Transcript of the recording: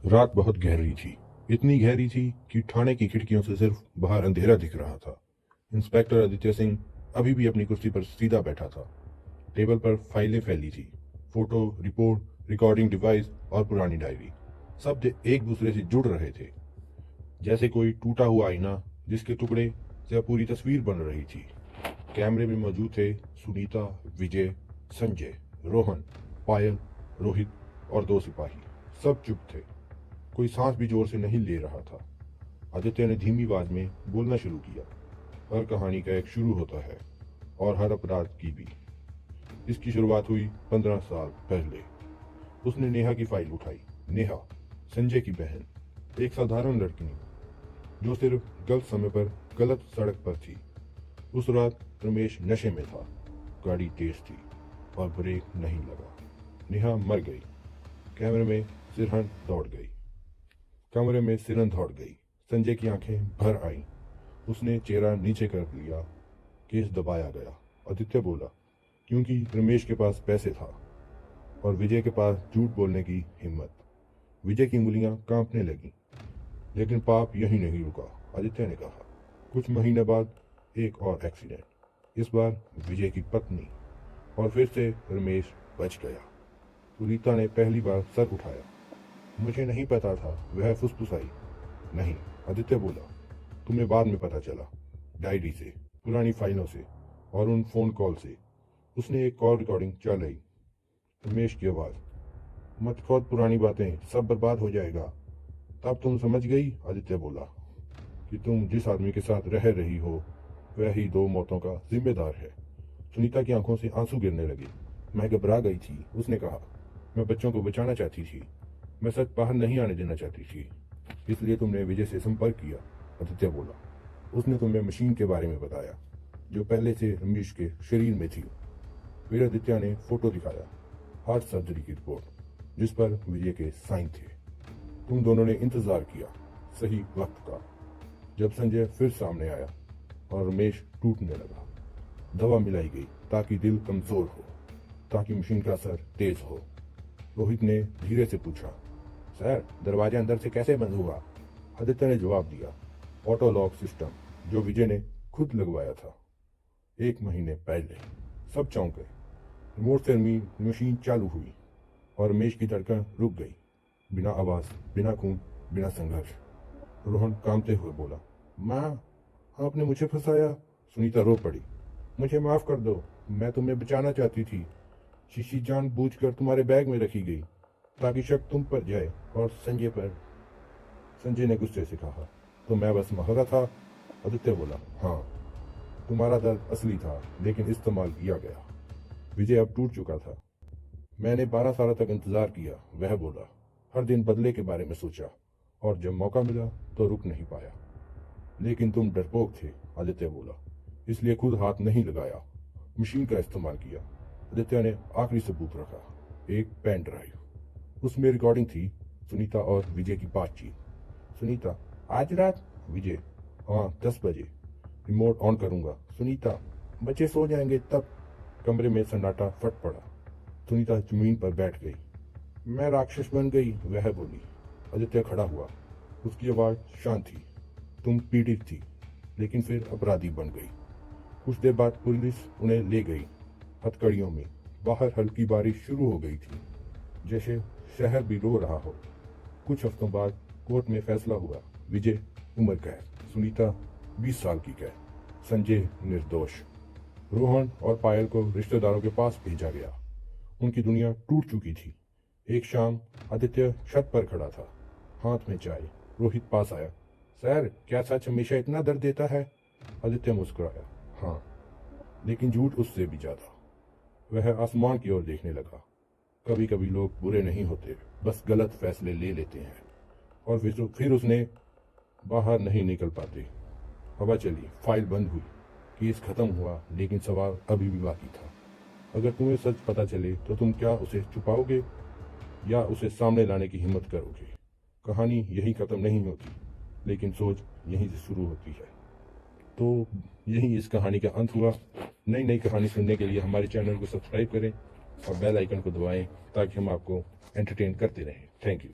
रात बहुत गहरी थी। इतनी गहरी थी कि थाने की खिड़कियों से सिर्फ बाहर अंधेरा दिख रहा था। इंस्पेक्टर आदित्य सिंह अभी भी अपनी कुर्सी पर सीधा बैठा था। टेबल पर फाइलें फैली थी, फोटो, रिपोर्ट, रिकॉर्डिंग डिवाइस और पुरानी डायरी। सब एक दूसरे से जुड़ रहे थे, जैसे कोई टूटा हुआ आईना जिसके टुकड़े से अब पूरी तस्वीर बन रही थी। कैमरे में मौजूद थे सुनीता, विजय, संजय, रोहन, पायल, रोहित और दो सिपाही। सब चुप थे। कोई सांस भी जोर से नहीं ले रहा था। आदित्य ने धीमी आवाज में बोलना शुरू किया। हर कहानी का एक शुरू होता है, और हर अपराध की भी। इसकी शुरुआत हुई 15 साल पहले। उसने नेहा की फाइल उठाई। नेहा, संजय की बहन, एक साधारण लड़की जो सिर्फ गलत समय पर गलत सड़क पर थी। उस रात रमेश नशे में था, गाड़ी तेज थी और ब्रेक नहीं लगा। नेहा मर गई। कैमरे में सिरहन दौड़ गई। कमरे में सिरन दौड़ गई। संजय की आंखें भर आईं। उसने चेहरा नीचे कर लिया। केस दबाया गया। आदित्य बोला, क्योंकि रमेश के पास पैसे था और विजय के पास झूठ बोलने की हिम्मत। विजय की उंगलियां कांपने लगीं। लेकिन पाप यही नहीं रुका, आदित्य ने कहा। कुछ महीने बाद एक और एक्सीडेंट। इस बार विजय की पत्नी, और फिर से रमेश बच गया। सुनीता ने पहली बार सर उठाया। मुझे नहीं पता था, वह फुसफुसाई। नहीं, आदित्य बोला, तुम्हें बाद में पता चला। डायरी से, पुरानी फाइलों से और उन फोन कॉल से। उसने एक कॉल रिकॉर्डिंग चलाई। रमेश की आवाज, मत खोद पुरानी बातें, सब बर्बाद हो जाएगा। तब तुम समझ गई, आदित्य बोला, कि तुम जिस आदमी के साथ रह रही हो वह ही दो मौतों का जिम्मेदार है। सुनीता की आंखों से आंसू गिरने लगे। मैं घबरा गई थी, उसने कहा। मैं बच्चों को बचाना चाहती थी। मैं सच बाहर नहीं आने देना चाहती थी। इसलिए तुमने विजय से संपर्क किया, आदित्य बोला। उसने तुम्हें मशीन के बारे में बताया, जो पहले से रमेश के शरीर में थी। फिर आदित्य ने फोटो दिखाया, हार्ट सर्जरी की रिपोर्ट, जिस पर विजय के साइन थे। तुम दोनों ने इंतजार किया, सही वक्त का। जब संजय फिर सामने आया और रमेश टूटने लगा, दवा मिलाई गई ताकि दिल कमजोर हो, ताकि मशीन का असर तेज हो। रोहित ने धीरे से पूछा, सर, दरवाजा अंदर से कैसे बंद हुआ? आदित्य ने जवाब दिया, ऑटो लॉक सिस्टम, जो विजय ने खुद लगवाया था 1 महीने पहले। सब चौंक गए। रिमोट से मशीन चालू हुई और रमेश की धड़कन रुक गई। बिना आवाज, बिना खून, बिना संघर्ष। रोहन कांपते हुए बोला, माँ, आपने मुझे फंसाया। सुनीता रो पड़ी। मुझे माफ कर दो, मैं तुम्हें बचाना चाहती थी। शीशी जानबूझकर तुम्हारे बैग में रखी गई ताकि शक तुम पर जाए और संजय पर। संजय ने गुस्से से कहा, तो मैं बस महरा था? आदित्य बोला, हाँ, तुम्हारा दर्द असली था, लेकिन इस्तेमाल किया गया। विजय अब टूट चुका था। मैंने 12 साल तक इंतजार किया, वह बोला। हर दिन बदले के बारे में सोचा, और जब मौका मिला तो रुक नहीं पाया। लेकिन तुम डरपोक थे, आदित्य बोला, इसलिए खुद हाथ नहीं लगाया, मशीन का इस्तेमाल किया। आदित्य ने आखिरी सबूत रखा, एक पेन ड्राइव। उसमें रिकॉर्डिंग थी, सुनीता और विजय की बातचीत। सुनीता, आज रात? विजय, हाँ, 10 बजे। रिमोट ऑन करूंगा। सुनीता, बच्चे सो जाएंगे तब। कमरे में सन्नाटा फट पड़ा। सुनीता जमीन पर बैठ गई। मैं राक्षस बन गई, वह बोली। आदित्य खड़ा हुआ। उसकी आवाज शांत थी। तुम पीड़ित थी, लेकिन फिर अपराधी बन गई। कुछ देर बाद पुलिस उन्हें ले गई, हथकड़ियों में। बाहर हल्की बारिश शुरू हो गई थी, जैसे शहर भी रो रहा हो। कुछ हफ्तों बाद कोर्ट में फैसला हुआ। विजय उम्र कैद, सुनीता 20 साल की कैद, संजय निर्दोष। रोहन और पायल को रिश्तेदारों के पास भेजा गया। उनकी दुनिया टूट चुकी थी। एक शाम आदित्य छत पर खड़ा था, हाथ में चाय। रोहित पास आया। सर, क्या सच हमेशा इतना दर्द देता है? आदित्य मुस्कुराया, हाँ, लेकिन झूठ उससे भी ज्यादा। वह आसमान की ओर देखने लगा। कभी कभी लोग बुरे नहीं होते, बस गलत फैसले ले लेते हैं। और फिर उसने बाहर नहीं निकल पाते। हवा चली, फाइल बंद हुई, केस खत्म हुआ, लेकिन सवाल अभी भी बाकी था। अगर तुम्हें सच पता चले तो तुम क्या उसे छुपाओगे या उसे सामने लाने की हिम्मत करोगे? कहानी यही खत्म नहीं होती, लेकिन सोच यहीं से शुरू होती है। तो यही इस कहानी का अंत हुआ। नई नई कहानी सुनने के लिए हमारे चैनल को सब्सक्राइब करें और बेल आइकन को दबाएं, ताकि हम आपको एंटरटेन करते रहें। Thank you.